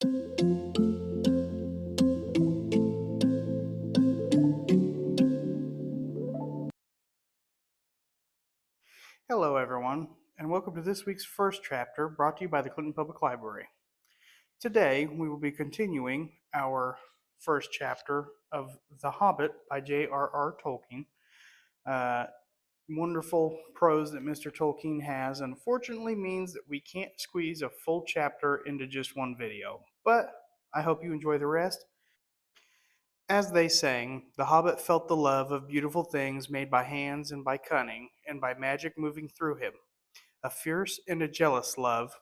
Hello, everyone, and welcome to this week's First Chapter brought to you by the Clinton Public Library. Today, we will be continuing our first chapter of The Hobbit by J.R.R. Tolkien. Wonderful prose that Mr. Tolkien has, unfortunately, means that we can't squeeze a full chapter into just one video, but I hope you enjoy the rest. As they sang, the hobbit felt the love of beautiful things made by hands and by cunning, and by magic moving through him. A fierce and a jealous love,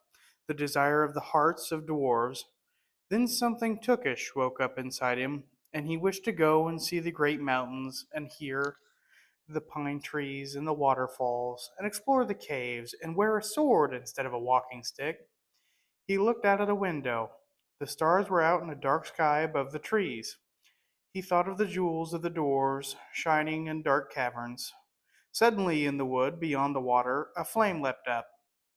the desire of the hearts of dwarves. Then something tookish woke up inside him, and he wished to go and see the great mountains, and hear the pine trees and the waterfalls, and explore the caves, and wear a sword instead of a walking stick. He looked out of the window. The stars were out in a dark sky above the trees. He thought of the jewels of the dwarves shining in dark caverns. Suddenly, in the wood beyond the water, a flame leapt up,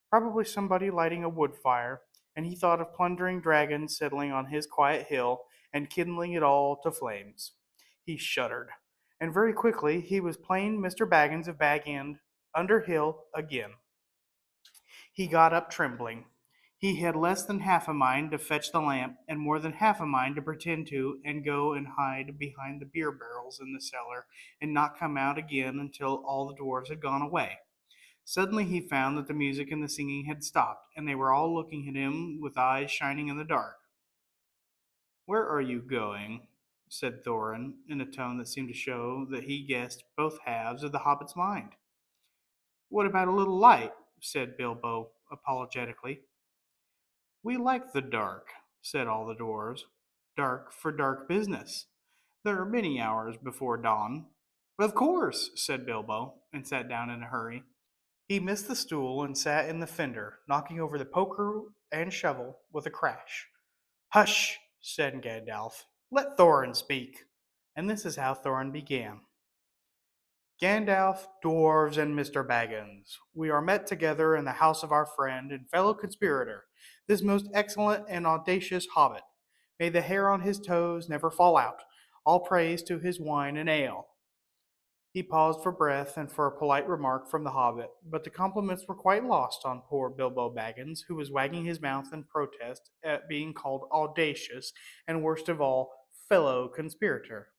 probably somebody lighting a wood fire, and he thought of plundering dragons settling on his quiet hill and kindling it all to flames. He shuddered, and very quickly he was plain Mr. Baggins of Bag End, under hill again. He got up trembling. He had less than half a mind to fetch the lamp, and more than half a mind to pretend to, and go and hide behind the beer barrels in the cellar, and not come out again until all the dwarfs had gone away. Suddenly he found that the music and the singing had stopped, and they were all looking at him with eyes shining in the dark. "Where are you going?" said Thorin, in a tone that seemed to show that he guessed both halves of the hobbit's mind. "What about a little light?" said Bilbo apologetically. "We like the dark," said all the dwarfs. "Dark for dark business. There are many hours before dawn." "Of course," said Bilbo, and sat down in a hurry. He missed the stool and sat in the fender, knocking over the poker and shovel with a crash. "Hush!" said Gandalf. "Let Thorin speak." And this is how Thorin began. "Gandalf, dwarves, and Mr. Baggins, we are met together in the house of our friend and fellow conspirator, this most excellent and audacious hobbit. May the hair on his toes never fall out. All praise to his wine and ale." He paused for breath and for a polite remark from the hobbit, but the compliments were quite lost on poor Bilbo Baggins, who was wagging his mouth in protest at being called audacious, and worst of all, fellow conspirator.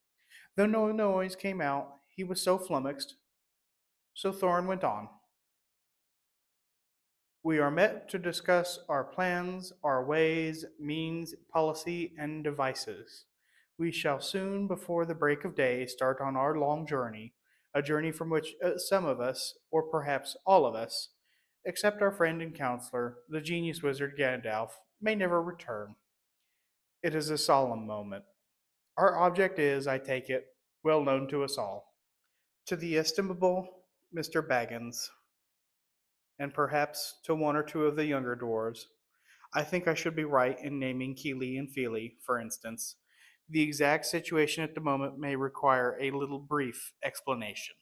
Though no noise came out, he was so flummoxed. So Thorin went on. "We are met to discuss our plans, our ways, means, policy, and devices. We shall soon, before the break of day, start on our long journey, a journey from which some of us, or perhaps all of us, except our friend and counselor, the genius wizard Gandalf, may never return. It is a solemn moment. Our object is, I take it, well known to us all. To the estimable Mr. Baggins, and perhaps to one or two of the younger dwarves, I think I should be right in naming Keely and Feely, for instance. The exact situation at the moment may require a little brief explanation."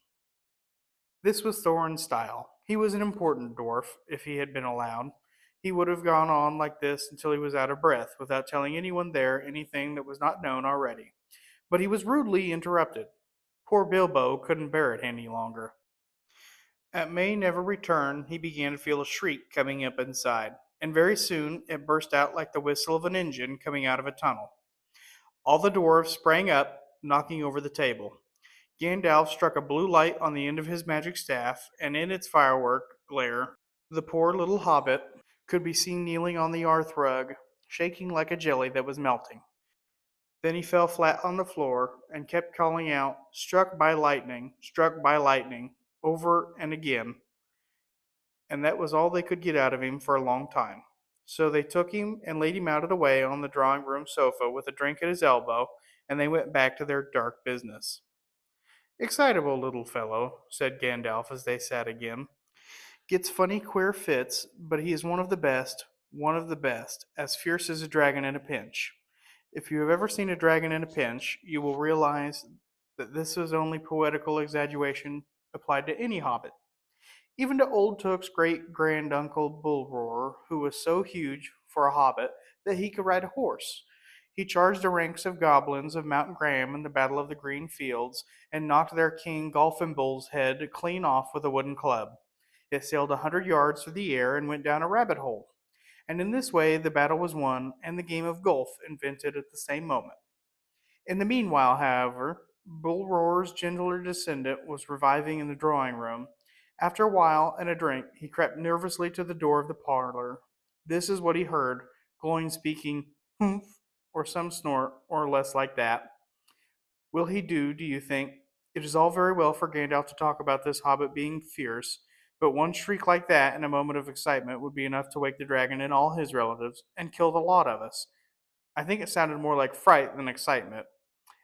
This was Thorin's style. He was an important dwarf, if he had been allowed. He would have gone on like this until he was out of breath, without telling anyone there anything that was not known already. But he was rudely interrupted. Poor Bilbo couldn't bear it any longer. At May never return, he began to feel a shriek coming up inside, and very soon it burst out like the whistle of an engine coming out of a tunnel. All the dwarfs sprang up, knocking over the table. Gandalf struck a blue light on the end of his magic staff, and in its firework glare, the poor little hobbit could be seen kneeling on the hearth rug, shaking like a jelly that was melting. Then he fell flat on the floor and kept calling out, struck by lightning, over and again, and that was all they could get out of him for a long time. So they took him and laid him out of the way on the drawing room sofa with a drink at his elbow, and they went back to their dark business. "Excitable little fellow," said Gandalf as they sat again. "Gets funny queer fits, but he is one of the best, as fierce as a dragon in a pinch. If you have ever seen a dragon in a pinch, you will realize that this is only poetical exaggeration applied to any hobbit. Even to old Took's great-grand-uncle Bulroar, who was so huge for a hobbit that he could ride a horse. He charged the ranks of goblins of Mount Graham in the Battle of the Green Fields and knocked their king Golfinbol's head clean off with a wooden club. It sailed 100 yards through the air and went down a rabbit hole. And in this way the battle was won and the game of golf invented at the same moment. In the meanwhile, however, Bulroar's gentler descendant was reviving in the drawing room. After a while and a drink, he crept nervously to the door of the parlor. This is what he heard, Gloin speaking, humph, or some snort, or less like that. Will he do you think? It is all very well for Gandalf to talk about this hobbit being fierce, but one shriek like that in a moment of excitement would be enough to wake the dragon and all his relatives, and kill the lot of us. I think it sounded more like fright than excitement.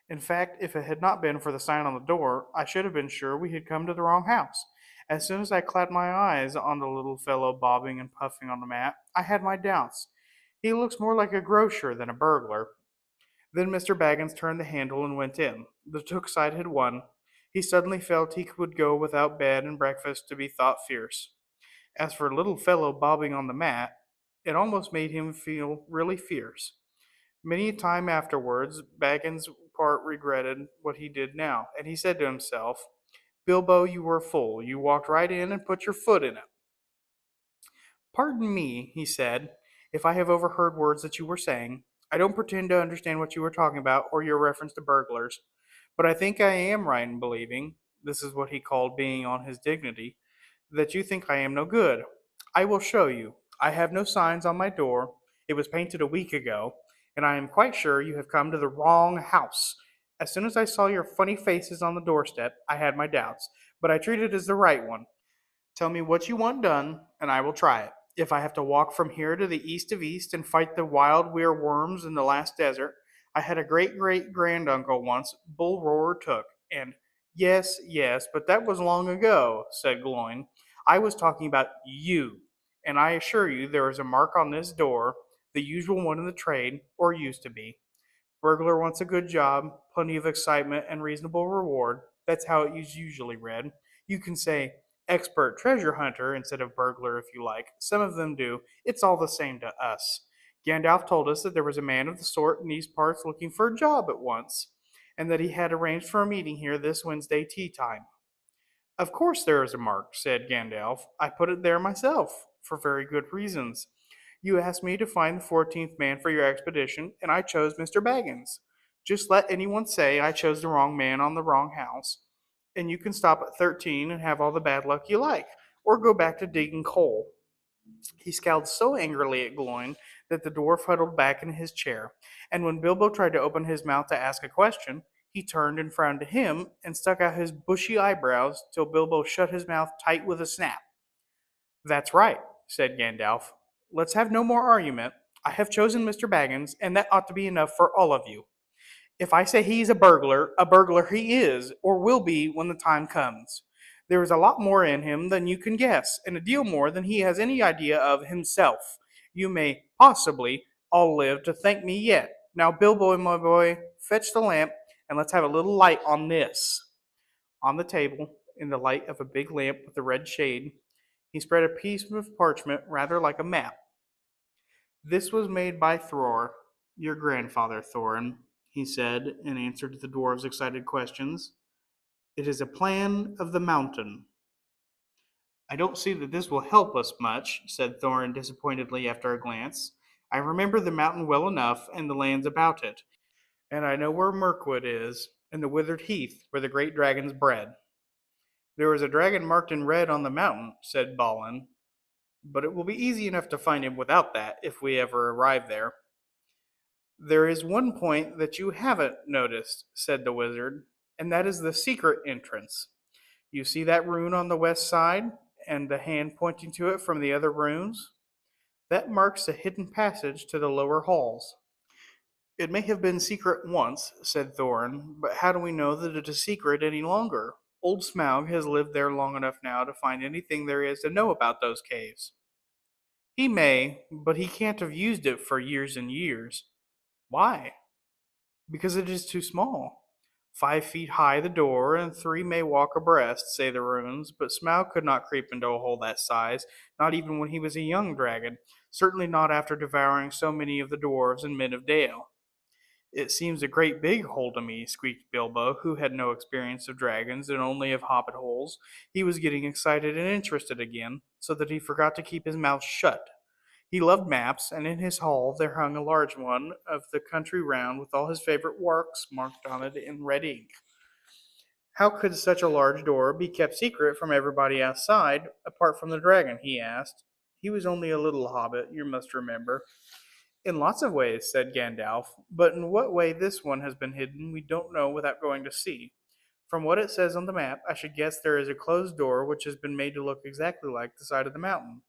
In fact, if it had not been for the sign on the door, I should have been sure we had come to the wrong house. As soon as I clapped my eyes on the little fellow bobbing and puffing on the mat, I had my doubts. He looks more like a grocer than a burglar. Then Mr. Baggins turned the handle and went in. The Took side had won. He suddenly felt he would go without bed and breakfast to be thought fierce. As for little fellow bobbing on the mat, it almost made him feel really fierce. Many a time afterwards, Baggins part regretted what he did now, and he said to himself, Bilbo, you were a fool. You walked right in and put your foot in it. Pardon me, he said, if I have overheard words that you were saying. I don't pretend to understand what you were talking about or your reference to burglars, but I think I am right in believing, this is what he called being on his dignity, that you think I am no good. I will show you. I have no signs on my door. It was painted a week ago, and I am quite sure you have come to the wrong house. As soon as I saw your funny faces on the doorstep, I had my doubts, but I treated it as the right one. Tell me what you want done, and I will try it. If I have to walk from here to the east of east and fight the wild weir worms in the last desert, I had a great great granduncle once, Bulroar took, and yes, yes, but that was long ago, said Gloin. I was talking about you, and I assure you there is a mark on this door, the usual one in the trade, or used to be. Burglar wants a good job, plenty of excitement, and reasonable reward. That's how it is usually read. You can say expert treasure hunter instead of burglar if you like. Some of them do. It's all the same to us. Gandalf told us that there was a man of the sort in these parts looking for a job at once, and that he had arranged for a meeting here this Wednesday tea time. Of course there is a mark, said Gandalf. I put it there myself, for very good reasons. You asked me to find the 14th man for your expedition, and I chose Mr. Baggins. Just let anyone say I chose the wrong man on the wrong house, and you can stop at 13 and have all the bad luck you like, or go back to digging coal. He scowled so angrily at Gloin that the dwarf huddled back in his chair, and when Bilbo tried to open his mouth to ask a question, he turned and frowned at him and stuck out his bushy eyebrows till Bilbo shut his mouth tight with a snap. That's right, said Gandalf. Let's have no more argument. I have chosen Mr. Baggins, and that ought to be enough for all of you. If I say he's a burglar he is, or will be when the time comes. There is a lot more in him than you can guess, and a deal more than he has any idea of himself. You may possibly all live to thank me yet. Now, Bilbo, my boy, fetch the lamp, and let's have a little light on this. On the table, in the light of a big lamp with a red shade, he spread a piece of parchment rather like a map. This was made by Thror, your grandfather, Thorin, he said in answer to the dwarf's excited questions. It is a plan of the mountain. I don't see that this will help us much, said Thorin disappointedly after a glance. I remember the mountain well enough and the lands about it, and I know where Mirkwood is, and the withered heath where the great dragons bred. There is a dragon marked in red on the mountain, said Balin, but it will be easy enough to find him without that if we ever arrive there. There is one point that you haven't noticed, said the wizard, and that is the secret entrance. You see that rune on the west side, and the hand pointing to it from the other runes? That marks a hidden passage to the lower halls. It may have been secret once, said Thorin, but how do we know that it is secret any longer? Old Smaug has lived there long enough now to find anything there is to know about those caves. He may, but he can't have used it for years and years. Why? Because it is too small. 5 feet high the door, and 3 may walk abreast, say the runes, but Smaug could not creep into a hole that size, not even when he was a young dragon, certainly not after devouring so many of the dwarves and men of Dale. It seems a great big hole to me, squeaked Bilbo, who had no experience of dragons and only of hobbit holes. He was getting excited and interested again, so that he forgot to keep his mouth shut. He loved maps, and in his hall there hung a large one of the country round with all his favorite works marked on it in red ink. How could such a large door be kept secret from everybody outside, apart from the dragon? He asked. He was only a little hobbit, you must remember. In lots of ways, said Gandalf, but in what way this one has been hidden we don't know without going to see. From what it says on the map, I should guess there is a closed door which has been made to look exactly like the side of the mountain.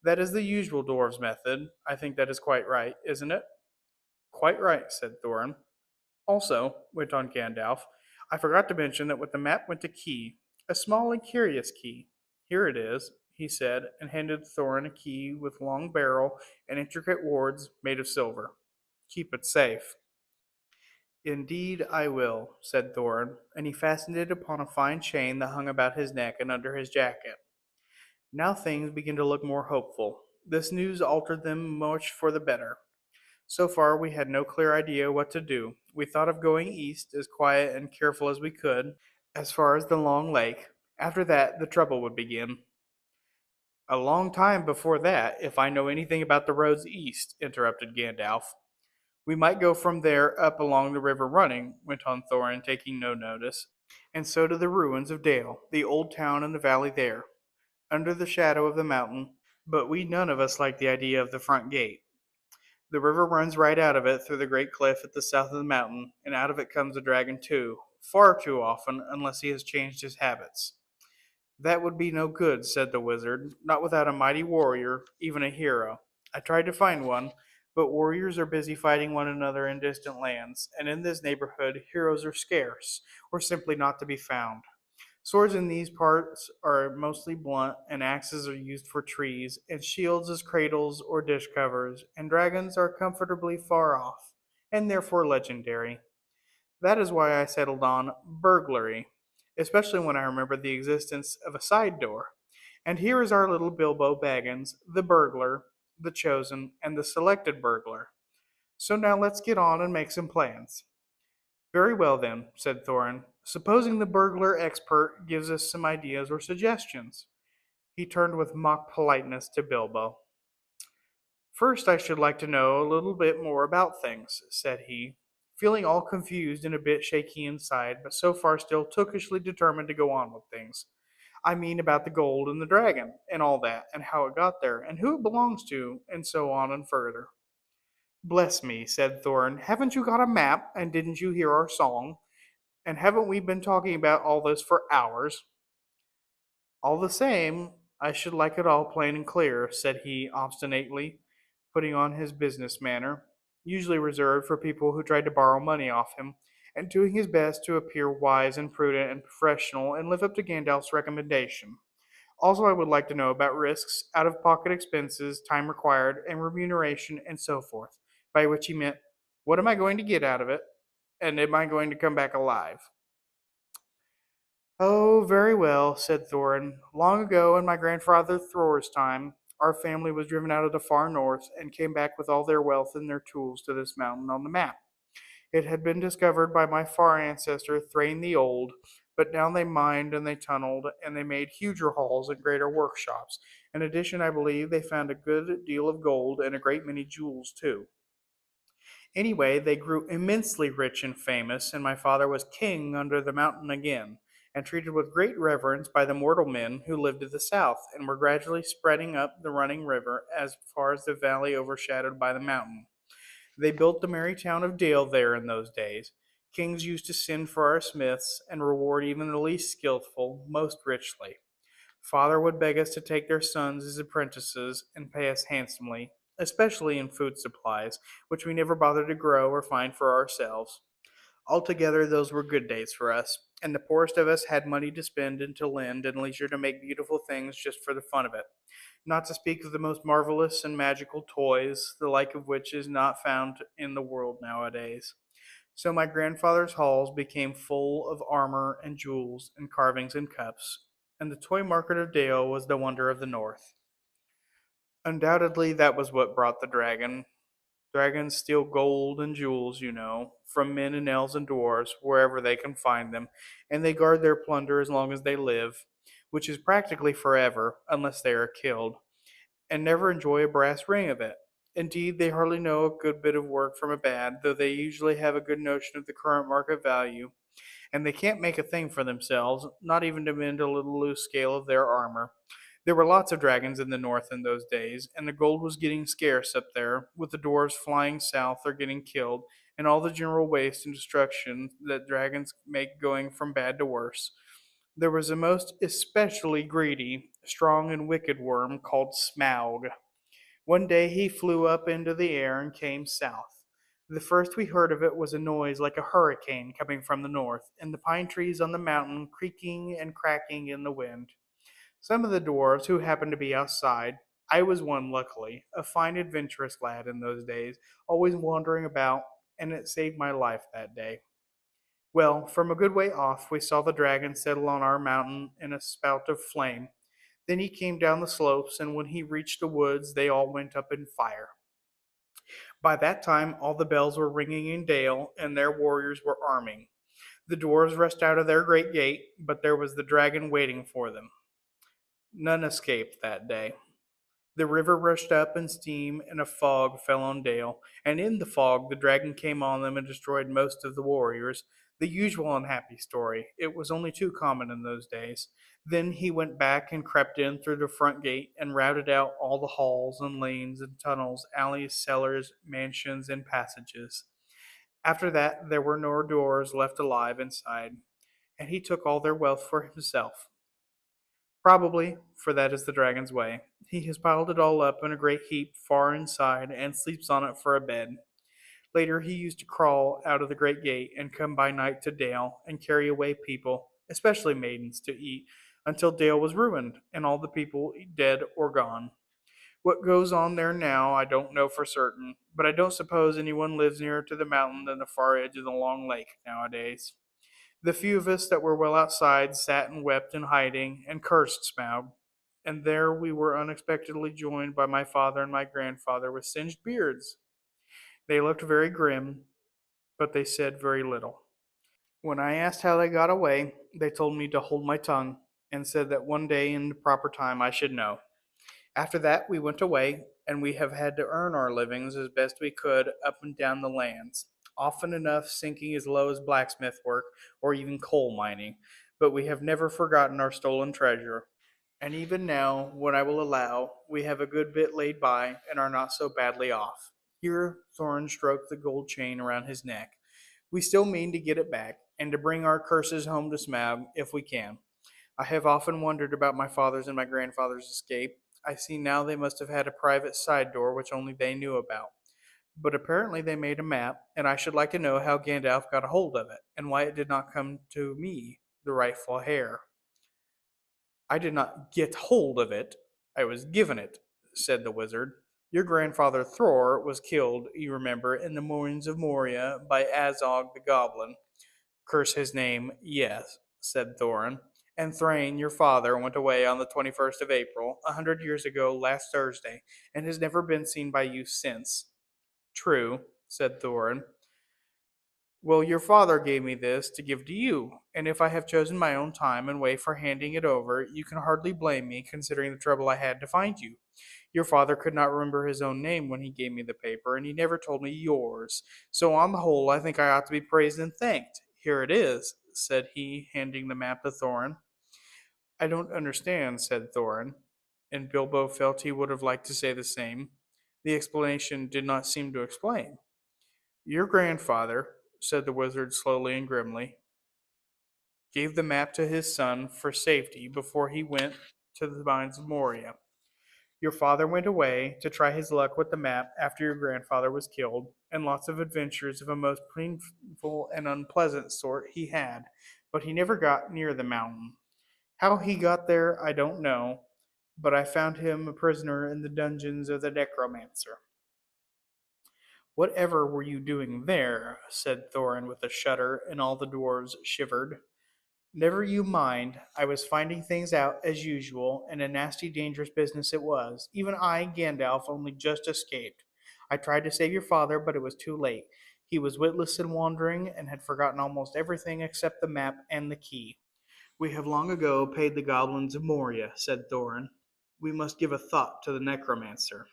That is the usual dwarves' method. I think that is quite right, isn't it? Quite right, said Thorin. Also, went on Gandalf, I forgot to mention that with the map went a key, a small and curious key. Here it is, he said, and handed Thorin a key with long barrel and intricate wards made of silver. Keep it safe. Indeed, I will, said Thorin, and he fastened it upon a fine chain that hung about his neck and under his jacket. Now things began to look more hopeful. This news altered them much for the better. So far, we had no clear idea what to do. We thought of going east, as quiet and careful as we could, as far as the Long Lake. After that, the trouble would begin. A long time before that, if I know anything about the roads east, interrupted Gandalf. We might go from there up along the river running, went on Thorin, taking no notice, and so to the ruins of Dale, the old town in the valley there, under the shadow of the mountain. But we none of us like the idea of the front gate. The river runs right out of it through the great cliff at the south of the mountain, and out of it comes the dragon too, far too often, unless he has changed his habits. That would be no good, said the wizard, not without a mighty warrior, even a hero. I tried to find one, but warriors are busy fighting one another in distant lands, and in this neighborhood heroes are scarce, or simply not to be found. Swords in these parts are mostly blunt, and axes are used for trees, and shields as cradles or dish covers, and dragons are comfortably far off, and therefore legendary. That is why I settled on burglary, especially when I remembered the existence of a side door. And here is our little Bilbo Baggins, the burglar, the chosen, and the selected burglar. So now let's get on and make some plans. Very well, then, said Thorin. Supposing the burglar expert gives us some ideas or suggestions. He turned with mock politeness to Bilbo. First, I should like to know a little bit more about things, said he, feeling all confused and a bit shaky inside, but so far still tookishly determined to go on with things. I mean about the gold and the dragon, and all that, and how it got there, and who it belongs to, and so on and further. Bless me, said Thorin, haven't you got a map, and didn't you hear our song? And haven't we been talking about all this for hours? All the same, I should like it all plain and clear, said he obstinately, putting on his business manner, usually reserved for people who tried to borrow money off him, and doing his best to appear wise and prudent and professional and live up to Gandalf's recommendation. Also, I would like to know about risks, out of pocket expenses, time required, and remuneration, and so forth, by which he meant, what am I going to get out of it, and am I going to come back alive? Oh, very well, said Thorin. Long ago, in my grandfather Thor's time, our family was driven out of the far north and came back with all their wealth and their tools to this mountain on the map. It had been discovered by my far ancestor Thrain the Old, but now they mined and they tunneled and they made huger halls and greater workshops. In addition, I believe they found a good deal of gold and a great many jewels too. Anyway, they grew immensely rich and famous, and my father was king under the mountain again, and treated with great reverence by the mortal men who lived to the south, and were gradually spreading up the running river as far as the valley overshadowed by the mountain. They built the merry town of Dale there in those days. Kings used to send for our smiths, and reward even the least skilful most richly. Father would beg us to take their sons as apprentices and pay us handsomely, especially in food supplies, which we never bothered to grow or find for ourselves. Altogether, those were good days for us, and the poorest of us had money to spend and to lend and leisure to make beautiful things just for the fun of it, not to speak of the most marvelous and magical toys, the like of which is not found in the world nowadays. So my grandfather's halls became full of armor and jewels and carvings and cups, and the toy market of Dale was the wonder of the North. Undoubtedly, that was what brought the dragon. Dragons steal gold and jewels, from men and elves and dwarves, wherever they can find them, and they guard their plunder as long as they live, which is practically forever, unless they are killed, and never enjoy a brass ring of it. Indeed, they hardly know a good bit of work from a bad, though they usually have a good notion of the current market value, and they can't make a thing for themselves, not even to mend a little loose scale of their armor. There were lots of dragons in the north in those days, and the gold was getting scarce up there, with the dwarves flying south or getting killed, and all the general waste and destruction that dragons make going from bad to worse. There was a most especially greedy, strong, and wicked worm called Smaug. One day he flew up into the air and came south. The first we heard of it was a noise like a hurricane coming from the north, and the pine trees on the mountain creaking and cracking in the wind. Some of the dwarfs who happened to be outside, I was one luckily, a fine adventurous lad in those days, always wandering about, and it saved my life that day. Well, from a good way off, we saw the dragon settle on our mountain in a spout of flame. Then he came down the slopes, and when he reached the woods, they all went up in fire. By that time, all the bells were ringing in Dale, and their warriors were arming. The dwarves rushed out of their great gate, but there was the dragon waiting for them. None escaped that day. The river rushed up in steam, and a fog fell on Dale, and in the fog the dragon came on them and destroyed most of the warriors. The usual unhappy story. It was only too common in those days. Then he went back and crept in through the front gate and routed out all the halls and lanes and tunnels, alleys, cellars, mansions, and passages. After that, there were no doors left alive inside, and he took all their wealth for himself. Probably, for that is the dragon's way. He has piled it all up in a great heap far inside and sleeps on it for a bed. Later, he used to crawl out of the great gate and come by night to Dale and carry away people, especially maidens, to eat, until Dale was ruined and all the people dead or gone. What goes on there now, I don't know for certain, but I don't suppose anyone lives nearer to the mountain than the far edge of the long lake nowadays. The few of us that were well outside sat and wept in hiding and cursed Smaug, and there we were unexpectedly joined by my father and my grandfather with singed beards. They looked very grim, but they said very little. When I asked how they got away, they told me to hold my tongue and said that one day in the proper time I should know. After that, we went away, and we have had to earn our livings as best we could up and down the lands, often enough sinking as low as blacksmith work or even coal mining. But we have never forgotten our stolen treasure. And even now, what I will allow, we have a good bit laid by and are not so badly off. Here, Thorin stroked the gold chain around his neck. We still mean to get it back, and to bring our curses home to Smaug if we can. I have often wondered about my father's and my grandfather's escape. I see now they must have had a private side door which only they knew about. But apparently they made a map, and I should like to know how Gandalf got a hold of it, and why it did not come to me, the rightful heir. I did not get hold of it, I was given it, said the wizard. Your grandfather Thor was killed, you remember, in the moorings of Moria by Azog the goblin. Curse his name, yes, said Thorin. And Thrain, your father, went away on the 21st of April, 100 years ago last Thursday, and has never been seen by you since. True, said Thorin. Well, your father gave me this to give to you, and if I have chosen my own time and way for handing it over, you can hardly blame me, considering the trouble I had to find you. Your father could not remember his own name when he gave me the paper, and he never told me yours. So, on the whole, I think I ought to be praised and thanked. Here it is, said he, handing the map to Thorin. I don't understand, said Thorin, and Bilbo felt he would have liked to say the same. The explanation did not seem to explain. Your grandfather, said the wizard slowly and grimly, gave the map to his son for safety before he went to the mines of Moria. Your father went away to try his luck with the map after your grandfather was killed, and lots of adventures of a most painful and unpleasant sort he had, but he never got near the mountain. How he got there, I don't know, but I found him a prisoner in the dungeons of the necromancer. Whatever were you doing there? Said Thorin with a shudder, and all the dwarves shivered. Never you mind. I was finding things out as usual, and a nasty, dangerous business it was. Even I, Gandalf, only just escaped. I tried to save your father, but it was too late. He was witless and wandering, and had forgotten almost everything except the map and the key. We have long ago paid the goblins of Moria, said Thorin. We must give a thought to the necromancer.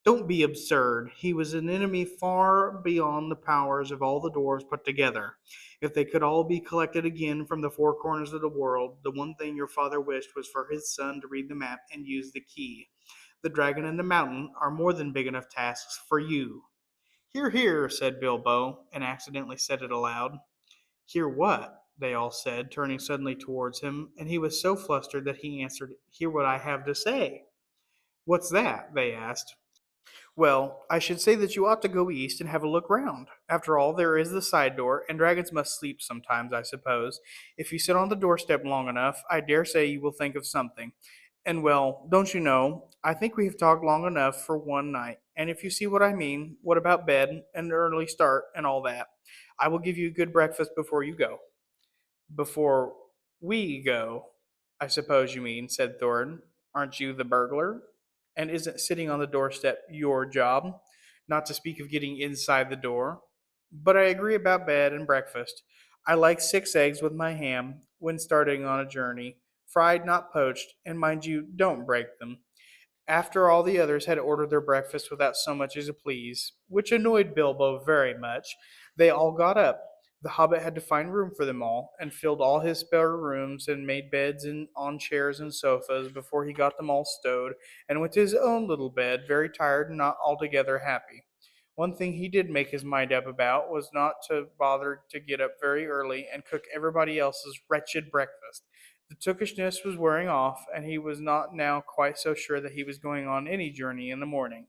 Don't be absurd. He was an enemy far beyond the powers of all the dwarves put together. If they could all be collected again from the four corners of the world, the one thing your father wished was for his son to read the map and use the key. The dragon and the mountain are more than big enough tasks for you. Hear, hear, said Bilbo, and accidentally said it aloud. Hear what? They all said, turning suddenly towards him, and he was so flustered that he answered, Hear what I have to say. What's that? They asked. Well, I should say that you ought to go east and have a look round. After all, there is the side door, and dragons must sleep sometimes, I suppose. If you sit on the doorstep long enough, I dare say you will think of something. And well, don't you know, I think we have talked long enough for one night. And if you see what I mean, what about bed and an early start and all that? I will give you a good breakfast before you go. Before we go, I suppose you mean, said Thornton. Aren't you the burglar? And isn't sitting on the doorstep your job? Not to speak of getting inside the door. But I agree about bed and breakfast. I like 6 eggs with my ham when starting on a journey, fried, not poached, and mind you, don't break them. After all the others had ordered their breakfast without so much as a please, which annoyed Bilbo very much, they all got up. The hobbit had to find room for them all, and filled all his spare rooms, and made beds on chairs and sofas before he got them all stowed, and went to his own little bed, very tired and not altogether happy. One thing he did make his mind up about was not to bother to get up very early and cook everybody else's wretched breakfast. The tookishness was wearing off, and he was not now quite so sure that he was going on any journey in the morning.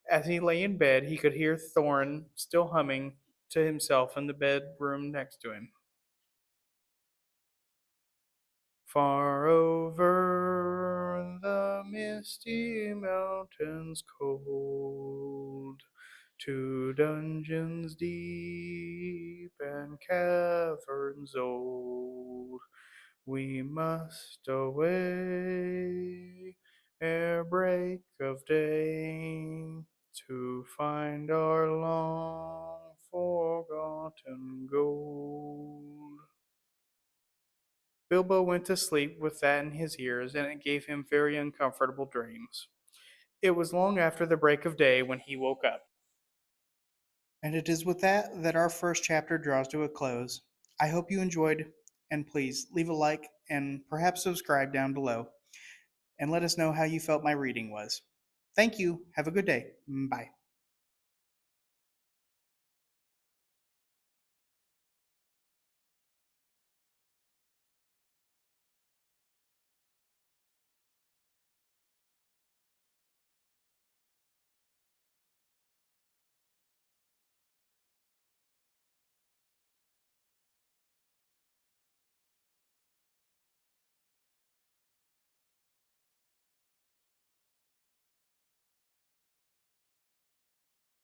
As he lay in bed, he could hear Thorn still humming to himself in the bedroom next to him. Far over the misty mountains cold, to dungeons deep and caverns old, we must away ere break of day to find our long forgotten gold. Bilbo went to sleep with that in his ears, and it gave him very uncomfortable dreams. It was long after the break of day when he woke up. And it is with that that our first chapter draws to a close. I hope you enjoyed, and please leave a like and perhaps subscribe down below, and let us know how you felt my reading was. Thank you. Have a good day. Bye.